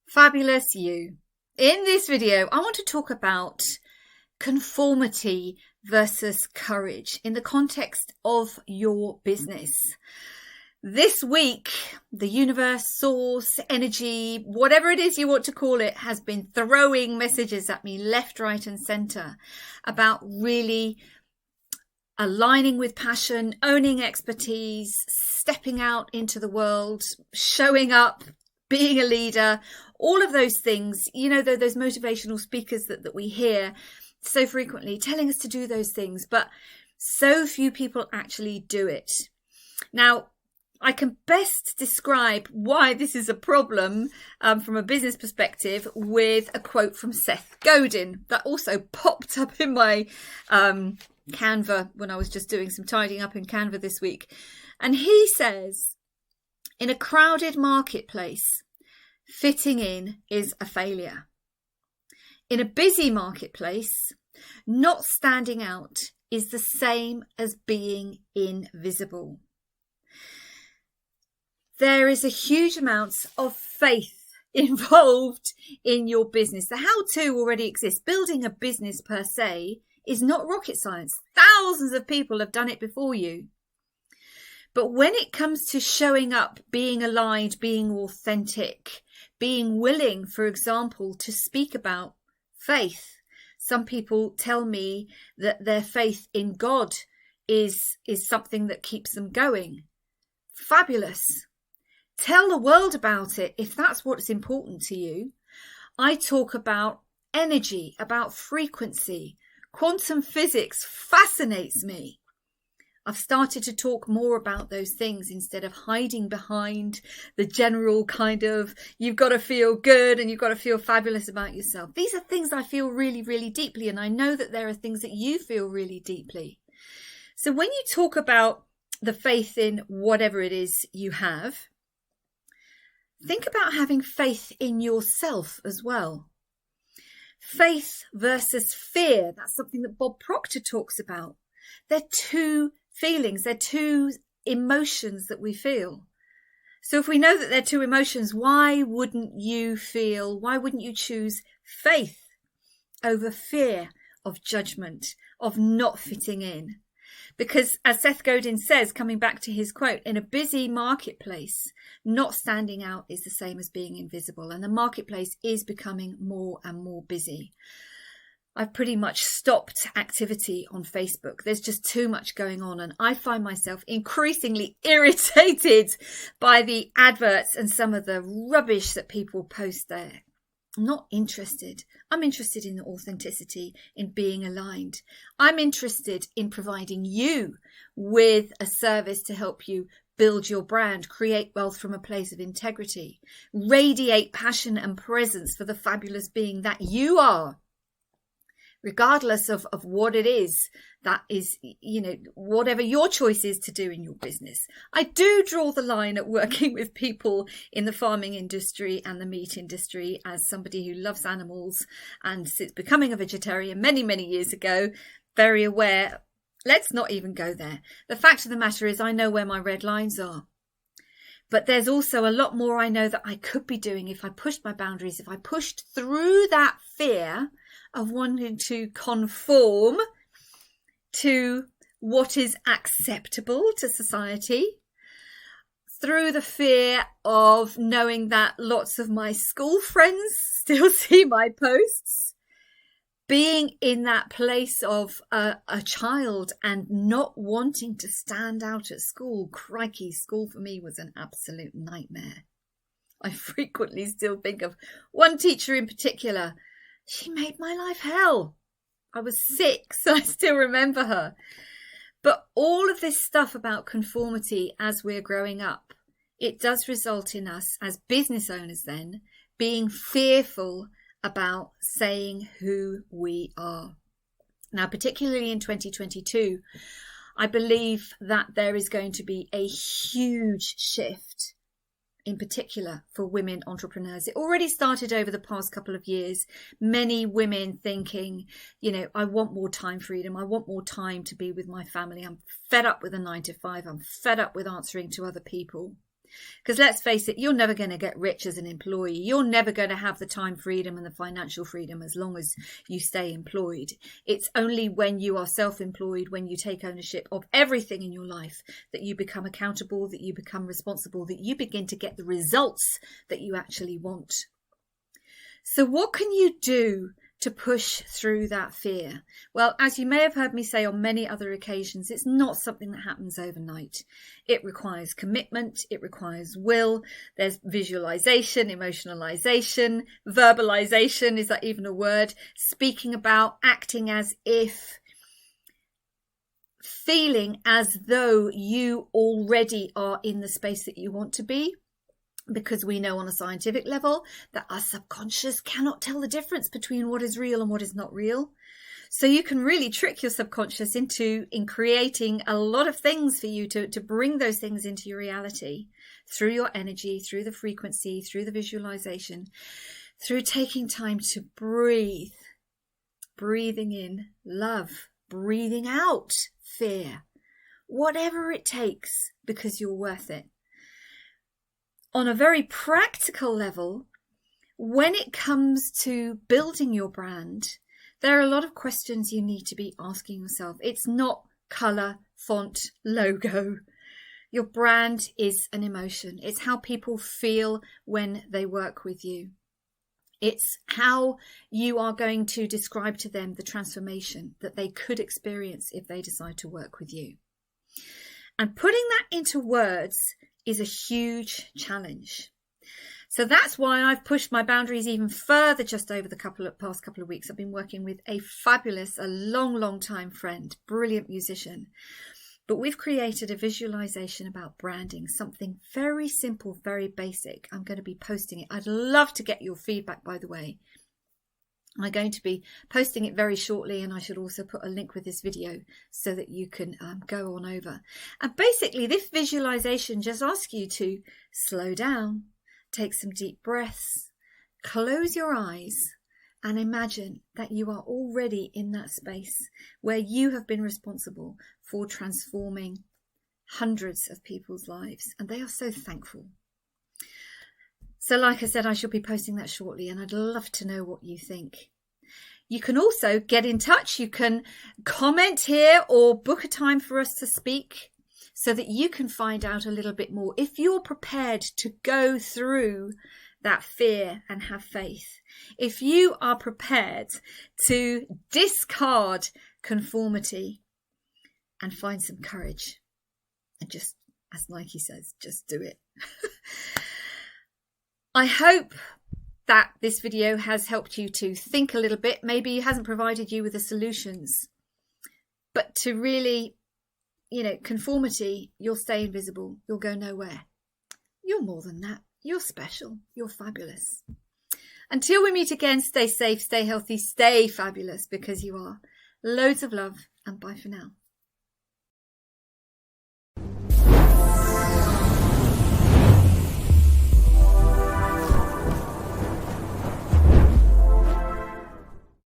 Fabulous you. In this video, I want to talk about conformity versus courage in the context of your business. This week, the universe, source, energy, whatever it is you want to call it, has been throwing messages at me left, right and centre about really aligning with passion, owning expertise, stepping out into the world, showing up, being a leader, all of those things, you know, those motivational speakers that we hear so frequently telling us to do those things, but so few people actually do it. Now, I can best describe why this is a problem from a business perspective with a quote from Seth Godin that also popped up in my Canva when I was just doing some tidying up in Canva this week. And he says, in a crowded marketplace, fitting in is a failure. In a busy marketplace, not standing out is the same as being invisible. There is a huge amount of faith involved in your business. The how-to already exists. Building a business per se is not rocket science. Thousands of people have done it before you. But when it comes to showing up, being aligned, being authentic, being willing, for example, to speak about faith. Some people tell me that their faith in God is something that keeps them going. Fabulous. Tell the world about it if that's what's important to you. I talk about energy, about frequency. Quantum physics fascinates me. I've started to talk more about those things instead of hiding behind the general kind of you've got to feel good and you've got to feel fabulous about yourself. These are things I feel really, really deeply, and I know that there are things that you feel really deeply. So when you talk about the faith in whatever it is you have, think about having faith in yourself as well. Faith versus fear, that's something that Bob Proctor talks about. They're two feelings, they're two emotions that we feel. So if we know that they're two emotions, why wouldn't you choose faith over fear of judgment, of not fitting in? Because as Seth Godin says, coming back to his quote, in a busy marketplace, not standing out is the same as being invisible. And the marketplace is becoming more and more busy. I've pretty much stopped activity on Facebook. There's just too much going on. And I find myself increasingly irritated by the adverts and some of the rubbish that people post there. I'm not interested. I'm interested in authenticity, in being aligned. I'm interested in providing you with a service to help you build your brand, create wealth from a place of integrity, radiate passion and presence for the fabulous being that you are. Regardless of what it is that is, you know, whatever your choice is to do in your business. I do draw the line at working with people in the farming industry and the meat industry as somebody who loves animals and since becoming a vegetarian many, many years ago, very aware. Let's not even go there. The fact of the matter is I know where my red lines are. But there's also a lot more I know that I could be doing if I pushed my boundaries, if I pushed through that fear of wanting to conform to what is acceptable to society, through the fear of knowing that lots of my school friends still see my posts, being in that place of a child and not wanting to stand out at school. Crikey, school for me was an absolute nightmare. I frequently still think of one teacher in particular. She made my life hell. I was 6, so I still remember her. But all of this stuff about conformity as we're growing up, it does result in us as business owners then being fearful about saying who we are. Now, particularly in 2022, I believe that there is going to be a huge shift in particular for women entrepreneurs. It already started over the past couple of years. Many women thinking, you know, I want more time freedom. I want more time to be with my family. I'm fed up with a 9 to 5. I'm fed up with answering to other people. Because let's face it, you're never going to get rich as an employee. You're never going to have the time freedom and the financial freedom as long as you stay employed. It's only when you are self-employed, when you take ownership of everything in your life, that you become accountable, that you become responsible, that you begin to get the results that you actually want. So what can you do to push through that fear? Well, as you may have heard me say on many other occasions, it's not something that happens overnight. It requires commitment, it requires will, there's visualization, emotionalization, verbalization, is that even a word? Speaking about, acting as if, feeling as though you already are in the space that you want to be. Because we know on a scientific level that our subconscious cannot tell the difference between what is real and what is not real. So you can really trick your subconscious in creating a lot of things for you to bring those things into your reality through your energy, through the frequency, through the visualization, through taking time to breathe, breathing in love, breathing out fear, whatever it takes, because you're worth it. On a very practical level, when it comes to building your brand, there are a lot of questions you need to be asking yourself. It's not colour, font, logo. Your brand is an emotion. It's how people feel when they work with you. It's how you are going to describe to them the transformation that they could experience if they decide to work with you. And putting that into words is a huge challenge. So that's why I've pushed my boundaries even further just over the past couple of weeks. I've been working with a long time friend, brilliant musician. But we've created a visualization about branding, something very simple, very basic. I'm going to be posting it. I'd love to get your feedback, by the way. I'm going to be posting it very shortly, and I should also put a link with this video so that you can go on over. And basically this visualization just asks you to slow down, take some deep breaths, close your eyes, and imagine that you are already in that space where you have been responsible for transforming hundreds of people's lives, and they are so thankful. So like I said, I shall be posting that shortly, and I'd love to know what you think. You can also get in touch. You can comment here or book a time for us to speak so that you can find out a little bit more. If you're prepared to go through that fear and have faith, if you are prepared to discard conformity and find some courage, and just, as Nike says, just do it. I hope that this video has helped you to think a little bit. Maybe it hasn't provided you with the solutions, but to really, conformity, you'll stay invisible. You'll go nowhere. You're more than that. You're special. You're fabulous. Until we meet again, stay safe, stay healthy, stay fabulous, because you are. Loads of love, and bye for now.